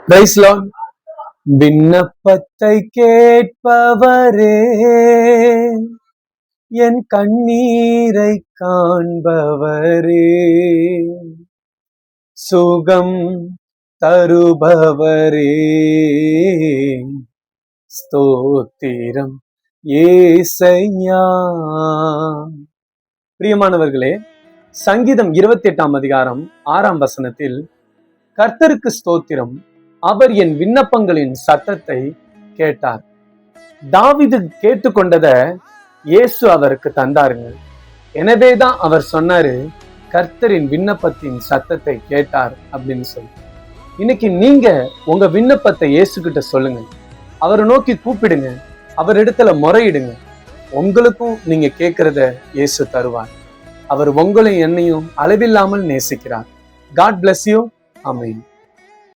Price Lord. விண்ணப்பத்தை கேட்பவரே, என் கண்ணீரை காண்பவரே, சுகம் தருபவரே, ஸ்தோத்திரம் ஏசையா. பிரியமானவர்களே, சங்கீதம் 28 அதிகாரம் 6 வசனத்தில், கர்த்தருக்கு ஸ்தோத்திரம், அவர் என் விண்ணப்பங்களின் சத்தத்தை கேட்டார். தாவீது கேட்டுக்கொண்டத இயேசு அவருக்கு தந்தாருங்க. எனவேதான் அவர் சொன்னாரு, கர்த்தரின் விண்ணப்பத்தின் சத்தத்தை கேட்டார் அப்படின்னு சொல்லி. இன்னைக்கு நீங்க உங்க விண்ணப்பத்தை இயேசு கிட்ட சொல்லுங்க, அவரை நோக்கி கூப்பிடுங்க, அவரிடத்துல முறையிடுங்க. உங்களுக்கும் நீங்க கேட்கிறத இயேசு தருவார். அவர் உங்களையும் என்னையும் அளவில்லாமல் நேசிக்கிறார். God bless you. Amen.